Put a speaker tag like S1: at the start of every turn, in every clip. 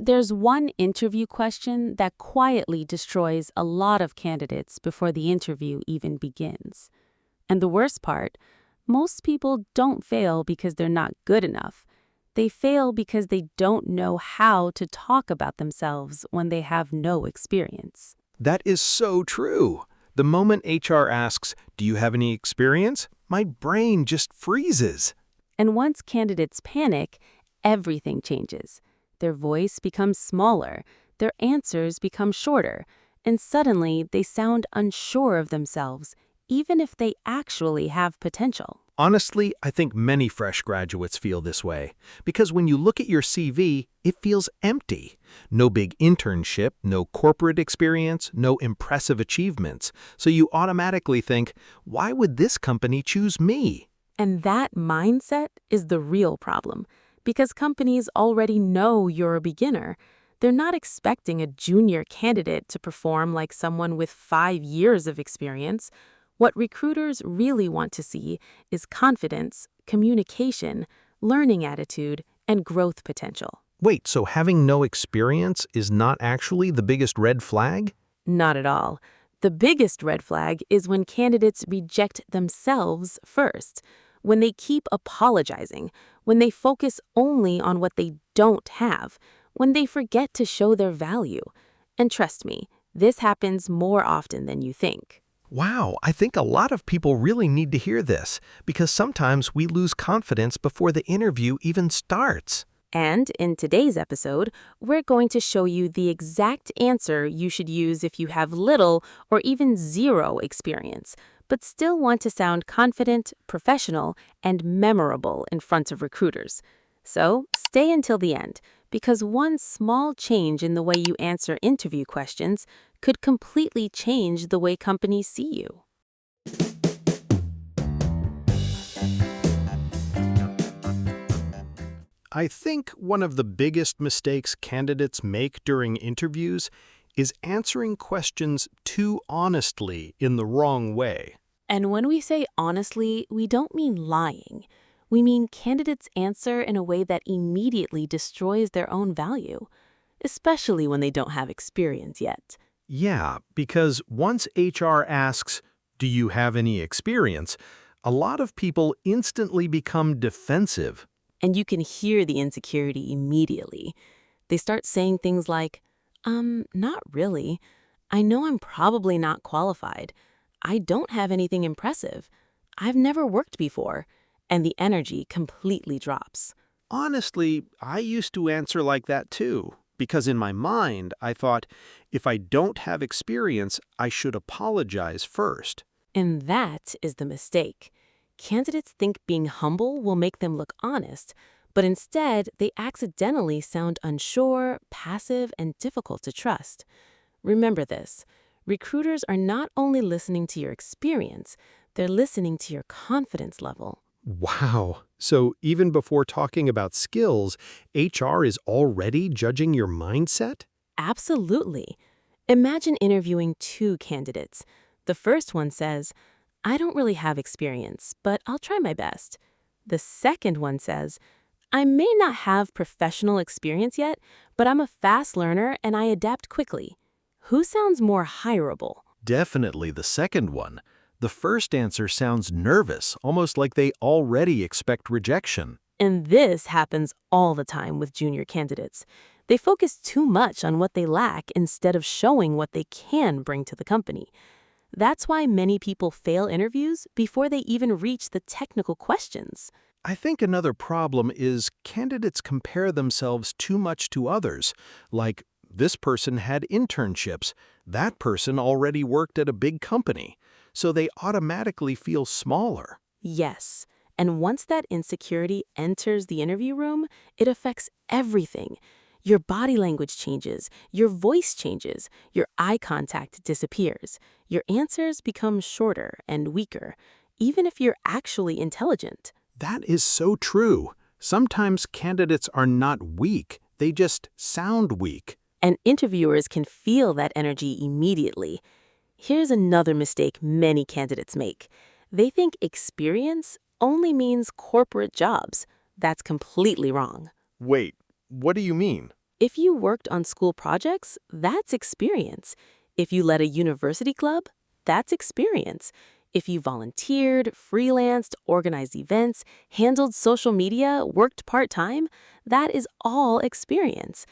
S1: There's one interview question that quietly destroys a lot of candidates before the interview even begins. And the worst part, most people don't fail because they're not good enough. They fail because they don't know how to talk about themselves when they have no experience.
S2: That is so true. The moment HR asks, "Do you have any experience?" my brain just freezes.
S1: And once candidates panic, everything changes. Their voice becomes smaller, their answers become shorter, and suddenly they sound unsure of themselves, even if they actually have potential.
S2: Honestly, I think many fresh graduates feel this way, because when you look at your CV, it feels empty. No big internship, no corporate experience, no impressive achievements. So you automatically think, why would this company choose me?
S1: And that mindset is the real problem, because companies already know you're a beginner. They're not expecting a junior candidate to perform like someone with 5 years of experience. What recruiters really want to see is confidence, communication, learning attitude, and growth potential.
S2: Wait, so having no experience is not actually the biggest red flag?
S1: Not at all. The biggest red flag is when candidates reject themselves first, when they keep apologizing, when they focus only on what they don't have, when they forget to show their value. And trust me, this happens more often than you think.
S2: Wow, I think a lot of people really need to hear this, because sometimes we lose confidence before the interview even starts.
S1: And in today's episode, we're going to show you the exact answer you should use if you have little or even zero experience, but still want to sound confident, professional, and memorable in front of recruiters. So stay until the end, because one small change in the way you answer interview questions could completely change the way companies see you.
S2: I think one of the biggest mistakes candidates make during interviews is answering questions too honestly in the wrong way.
S1: And when we say honestly, we don't mean lying. We mean candidates answer in a way that immediately destroys their own value, especially when they don't have experience yet.
S2: Yeah, because once HR asks, "Do you have any experience?" a lot of people instantly become defensive.
S1: And you can hear the insecurity immediately. They start saying things like, not really. I know I'm probably not qualified. I don't have anything impressive. I've never worked before. And the energy completely drops.
S2: Honestly, I used to answer like that too, because in my mind, I thought, if I don't have experience, I should apologize first.
S1: And that is the mistake. Candidates think being humble will make them look honest, but instead they accidentally sound unsure, passive, and difficult to trust. Remember this, recruiters are not only listening to your experience, they're listening to your confidence level.
S2: Wow. So even before talking about skills, HR is already judging your mindset?
S1: Absolutely. Imagine interviewing two candidates. The first one says, I don't really have experience, but I'll try my best. The second one says, I may not have professional experience yet, but I'm a fast learner and I adapt quickly. Who sounds more hireable?
S2: Definitely the second one. The first answer sounds nervous, almost like they already expect rejection.
S1: And this happens all the time with junior candidates. They focus too much on what they lack instead of showing what they can bring to the company. That's why many people fail interviews before they even reach the technical questions.
S2: I think another problem is candidates compare themselves too much to others, like this person had internships, that person already worked at a big company, so they automatically feel smaller.
S1: Yes, and once that insecurity enters the interview room, it affects everything. Your body language changes, your voice changes, your eye contact disappears, your answers become shorter and weaker, even if you're actually intelligent.
S2: That is so true. Sometimes candidates are not weak, they just sound weak.
S1: And interviewers can feel that energy immediately. Here's another mistake many candidates make. They think experience only means corporate jobs. That's completely wrong.
S2: Wait, what do you mean?
S1: If you worked on school projects, that's experience. If you led a university club, that's experience. If you volunteered, freelanced, organized events, handled social media, worked part-time, that is all experience.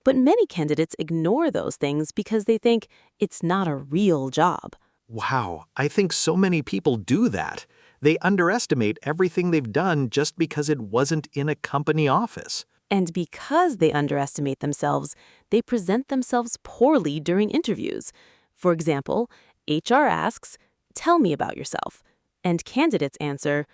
S1: But many candidates ignore those things because they think it's not a real job.
S2: Wow, I think so many people do that. They underestimate everything they've done just because it wasn't in a company office.
S1: And because they underestimate themselves, they present themselves poorly during interviews. For example, HR asks, "Tell me about yourself." And candidates answer,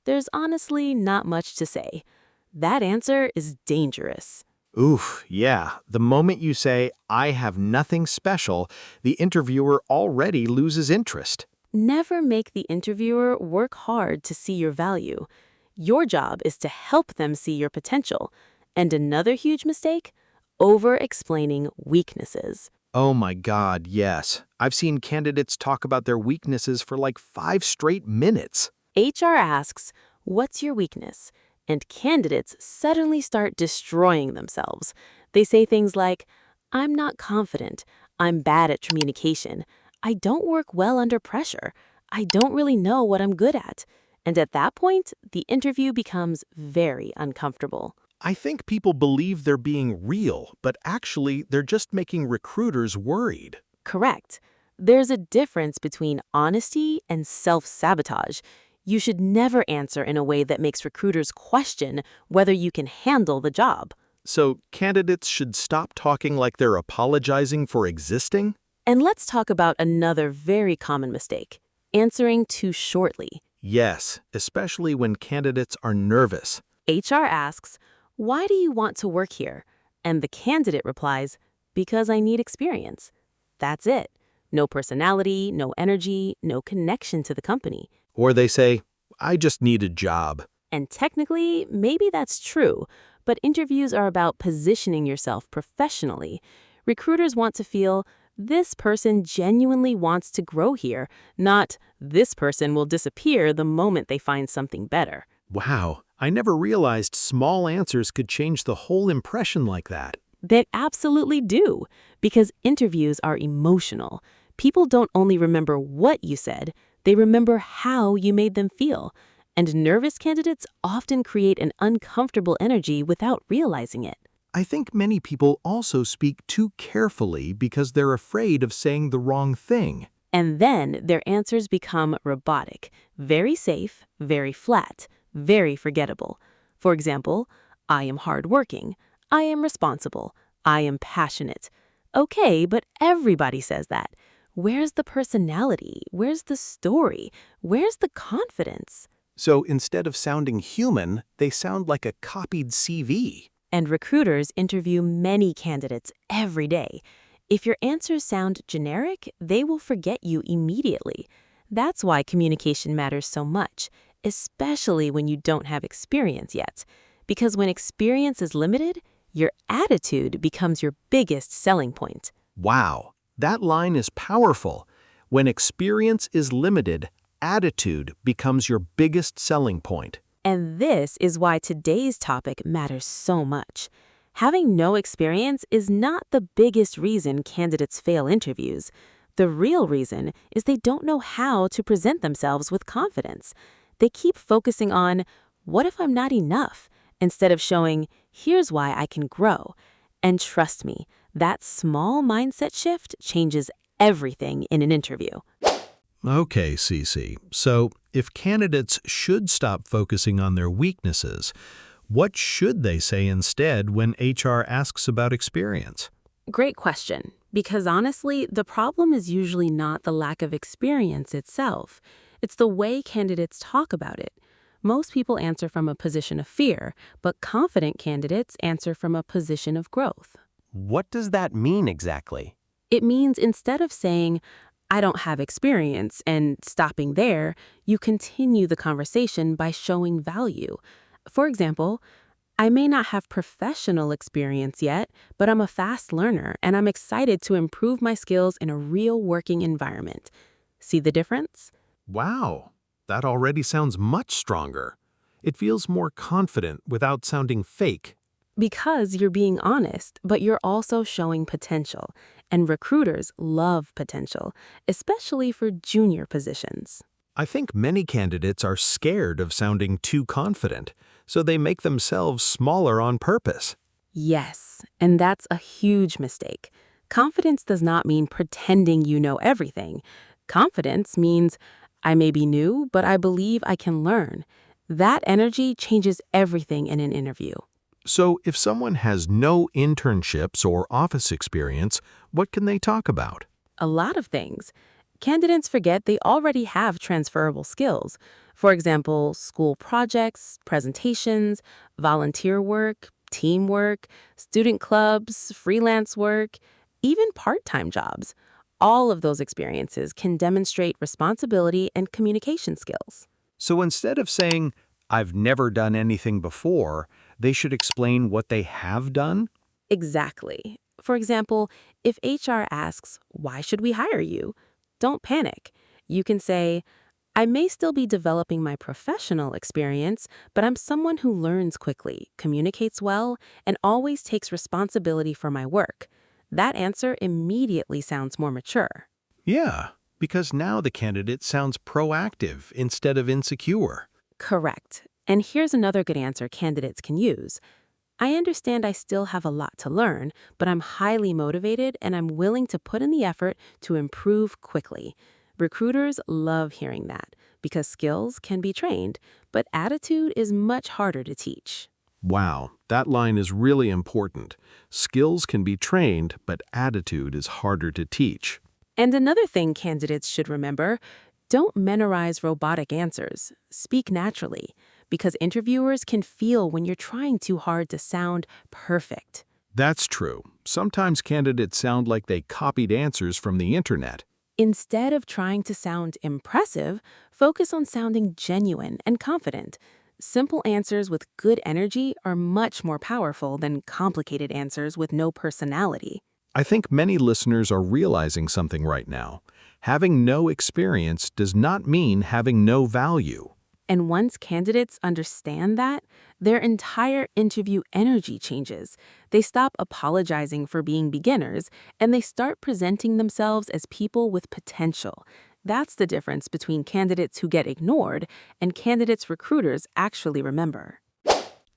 S1: "There's honestly not much to say." That answer is dangerous.
S2: Oof, yeah. The moment you say, I have nothing special, the interviewer already loses interest.
S1: Never make the interviewer work hard to see your value. Your job is to help them see your potential. And another huge mistake? Over-explaining weaknesses.
S2: Oh my God, yes. I've seen candidates talk about their weaknesses for like 5 straight minutes.
S1: HR asks, "What's your weakness?" And candidates suddenly start destroying themselves. They say things like, "I'm not confident. I'm bad at communication. I don't work well under pressure. I don't really know what I'm good at." And at that point, the interview becomes very uncomfortable.
S2: I think people believe they're being real, but actually they're just making recruiters worried.
S1: Correct. There's a difference between honesty and self-sabotage. You should never answer in a way that makes recruiters question whether you can handle the job.
S2: So candidates should stop talking like they're apologizing for existing?
S1: And let's talk about another very common mistake, answering too shortly.
S2: Yes, especially when candidates are nervous.
S1: HR asks, "Why do you want to work here?" And the candidate replies, "Because I need experience." That's it. No personality, no energy, no connection to the company.
S2: Or they say, I just need a job.
S1: And technically, maybe that's true, but interviews are about positioning yourself professionally. Recruiters want to feel, "This person genuinely wants to grow here," not "this person will disappear the moment they find something better."
S2: Wow, I never realized small answers could change the whole impression like that.
S1: They absolutely do, because interviews are emotional. People don't only remember what you said, they remember how you made them feel. And nervous candidates often create an uncomfortable energy without realizing it.
S2: I think many people also speak too carefully because they're afraid of saying the wrong thing.
S1: And then their answers become robotic, very safe, very flat, very forgettable. For example, "I am hardworking. I am responsible. I am passionate." Okay, but everybody says that. Where's the personality? Where's the story? Where's the confidence?
S2: So instead of sounding human, they sound like a copied CV.
S1: And recruiters interview many candidates every day. If your answers sound generic, they will forget you immediately. That's why communication matters so much, especially when you don't have experience yet. Because when experience is limited, your attitude becomes your biggest selling point.
S2: Wow, that line is powerful. When experience is limited, attitude becomes your biggest selling point.
S1: And this is why today's topic matters so much. Having no experience is not the biggest reason candidates fail interviews. The real reason is they don't know how to present themselves with confidence. They keep focusing on, "What if I'm not enough?" instead of showing, "Here's why I can grow." And trust me, that small mindset shift changes everything in an interview.
S2: Okay, Cece. So if candidates should stop focusing on their weaknesses, what should they say instead when HR asks about experience?
S1: Great question, because honestly, the problem is usually not the lack of experience itself. It's the way candidates talk about it. Most people answer from a position of fear, but confident candidates answer from a position of growth.
S3: What does that mean exactly?
S1: It means instead of saying, "I don't have experience," and stopping there, you continue the conversation by showing value. For example, "I may not have professional experience yet, but I'm a fast learner and I'm excited to improve my skills in a real working environment." See the difference?
S2: Wow, that already sounds much stronger. It feels more confident without sounding fake.
S1: Because you're being honest, but you're also showing potential. And recruiters love potential, especially for junior positions.
S2: I think many candidates are scared of sounding too confident, so they make themselves smaller on purpose.
S1: Yes, and that's a huge mistake. Confidence does not mean pretending you know everything. Confidence means I may be new, but I believe I can learn. That energy changes everything in an interview.
S2: So if someone has no internships or office experience, what can they talk about?
S1: A lot of things. Candidates forget they already have transferable skills. For example, school projects, presentations, volunteer work, teamwork, student clubs, freelance work, even part-time jobs. All of those experiences can demonstrate responsibility and communication skills.
S2: So instead of saying, I've never done anything before, they should explain what they have done?
S1: Exactly. For example, if HR asks, "Why should we hire you?" Don't panic. You can say, "I may still be developing my professional experience, but I'm someone who learns quickly, communicates well, and always takes responsibility for my work." That answer immediately sounds more mature.
S2: Yeah, because now the candidate sounds proactive instead of insecure.
S1: Correct. And here's another good answer candidates can use. I understand I still have a lot to learn, but I'm highly motivated and I'm willing to put in the effort to improve quickly. Recruiters love hearing that because skills can be trained, but attitude is much harder to teach.
S2: Wow, that line is really important. Skills can be trained, but attitude is harder to teach.
S1: And another thing candidates should remember, don't memorize robotic answers. Speak naturally, because interviewers can feel when you're trying too hard to sound perfect.
S2: That's true. Sometimes candidates sound like they copied answers from the internet.
S1: Instead of trying to sound impressive, focus on sounding genuine and confident. Simple answers with good energy are much more powerful than complicated answers with no personality.
S2: I think many listeners are realizing something right now. Having no experience does not mean having no value.
S1: And once candidates understand that, their entire interview energy changes. They stop apologizing for being beginners, and they start presenting themselves as people with potential. That's the difference between candidates who get ignored and candidates recruiters actually remember.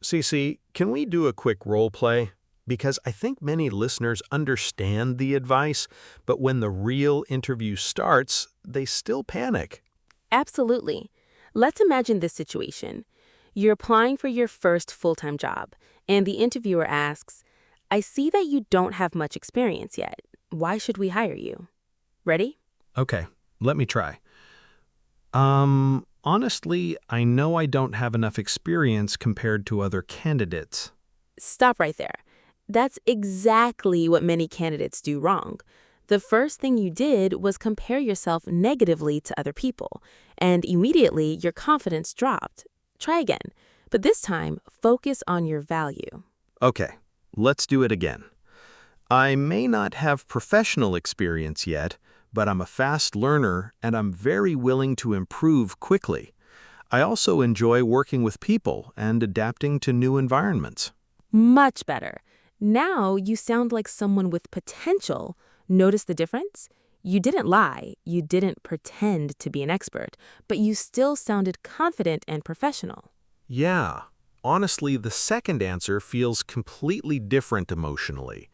S2: Cece, can we do a quick role play? Because I think many listeners understand the advice, but when the real interview starts, they still panic.
S1: Absolutely. Let's imagine this situation. You're applying for your first full-time job, and the interviewer asks, "I see that you don't have much experience yet. Why should we hire you?" Ready?
S2: Okay, let me try. Honestly, I know I don't have enough experience compared to other candidates.
S1: Stop right there. That's exactly what many candidates do wrong. The first thing you did was compare yourself negatively to other people, and immediately your confidence dropped. Try again, but this time focus on your value.
S2: Okay, let's do it again. I may not have professional experience yet, but I'm a fast learner and I'm very willing to improve quickly. I also enjoy working with people and adapting to new environments.
S1: Much better. Now you sound like someone with potential. Notice the difference? You didn't lie, you didn't pretend to be an expert, but you still sounded confident and professional.
S2: Yeah, honestly, the second answer feels completely different emotionally.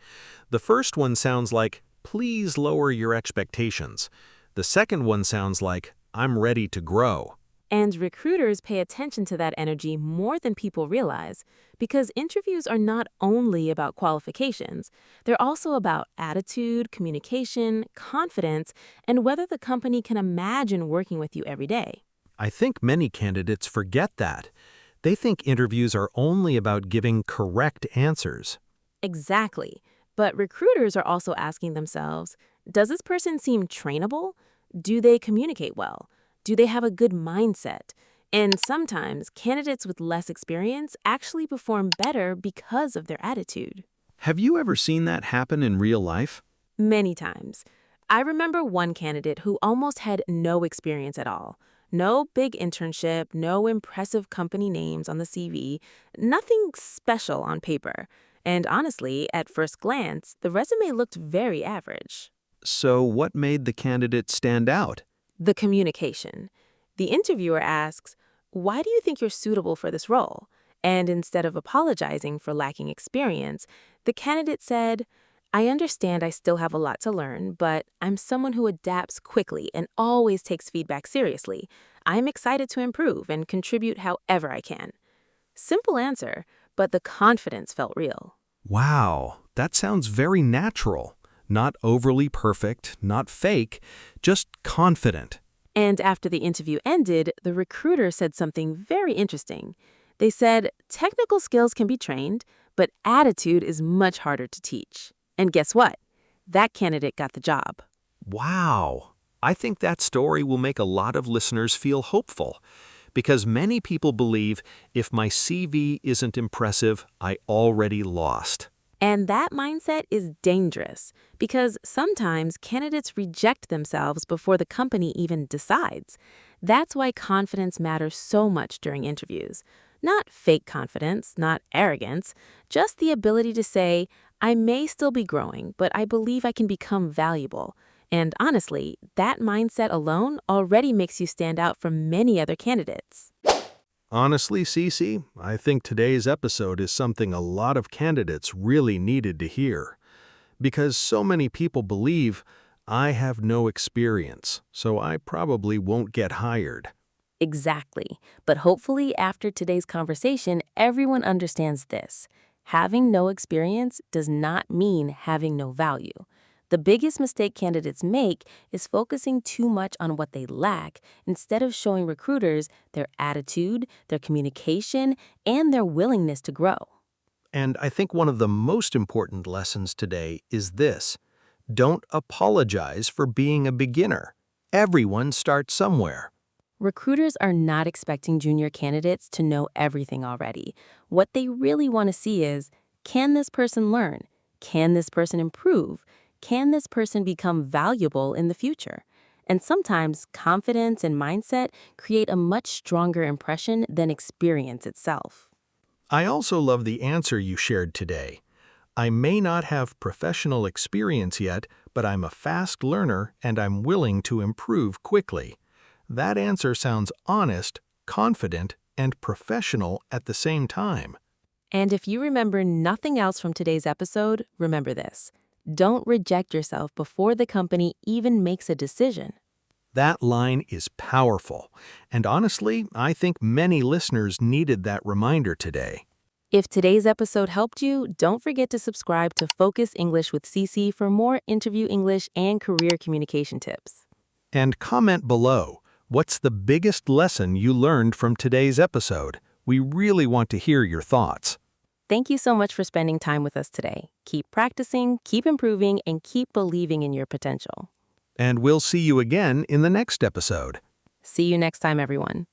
S2: The first one sounds like, please lower your expectations. The second one sounds like, I'm ready to grow.
S1: And recruiters pay attention to that energy more than people realize, because interviews are not only about qualifications, they're also about attitude, communication, confidence, and whether the company can imagine working with you every day.
S2: I think many candidates forget that. They think interviews are only about giving correct answers.
S1: Exactly. But recruiters are also asking themselves, does this person seem trainable? Do they communicate well? Do they have a good mindset? And sometimes candidates with less experience actually perform better because of their attitude.
S2: Have you ever seen that happen in real life?
S1: Many times. I remember one candidate who almost had no experience at all. No big internship, no impressive company names on the CV, nothing special on paper. And honestly, at first glance, the resume looked very average.
S2: So what made the candidate stand out?
S1: The communication. The interviewer asks, "Why do you think you're suitable for this role?" And instead of apologizing for lacking experience, the candidate said, "I understand I still have a lot to learn, but I'm someone who adapts quickly and always takes feedback seriously. I'm excited to improve and contribute however I can." Simple answer, but the confidence felt real.
S2: Wow, that sounds very natural. Not overly perfect, not fake, just confident.
S1: And after the interview ended, the recruiter said something very interesting. They said, technical skills can be trained, but attitude is much harder to teach. And guess what? That candidate got the job.
S2: Wow. I think that story will make a lot of listeners feel hopeful, because many people believe if my CV isn't impressive, I already lost.
S1: And that mindset is dangerous because sometimes candidates reject themselves before the company even decides. That's why confidence matters so much during interviews. Not fake confidence, not arrogance, just the ability to say, "I may still be growing, but I believe I can become valuable." And honestly, that mindset alone already makes you stand out from many other candidates.
S2: Honestly, Cece, I think today's episode is something a lot of candidates really needed to hear. Because so many people believe, I have no experience, so I probably won't get hired.
S1: Exactly. But hopefully, after today's conversation, everyone understands this. Having no experience does not mean having no value. The biggest mistake candidates make is focusing too much on what they lack instead of showing recruiters their attitude, their communication, and their willingness to grow.
S2: And I think one of the most important lessons today is this: don't apologize for being a beginner. Everyone starts somewhere.
S1: Recruiters are not expecting junior candidates to know everything already. What they really want to see is, can this person learn? Can this person improve? Can this person become valuable in the future? And sometimes confidence and mindset create a much stronger impression than experience itself.
S2: I also love the answer you shared today. I may not have professional experience yet, but I'm a fast learner and I'm willing to improve quickly. That answer sounds honest, confident, and professional at the same time.
S1: And if you remember nothing else from today's episode, remember this. Don't reject yourself before the company even makes a decision.
S2: That line is powerful, and honestly, I think many listeners needed that reminder today.
S1: If today's episode helped you, don't forget to subscribe to Focus English with CC for more interview English and career communication tips.
S2: And comment below, what's the biggest lesson you learned from today's episode? We really want to hear your thoughts.
S1: Thank you so much for spending time with us today. Keep practicing, keep improving, and keep believing in your potential.
S2: And we'll see you again in the next episode.
S1: See you next time, everyone.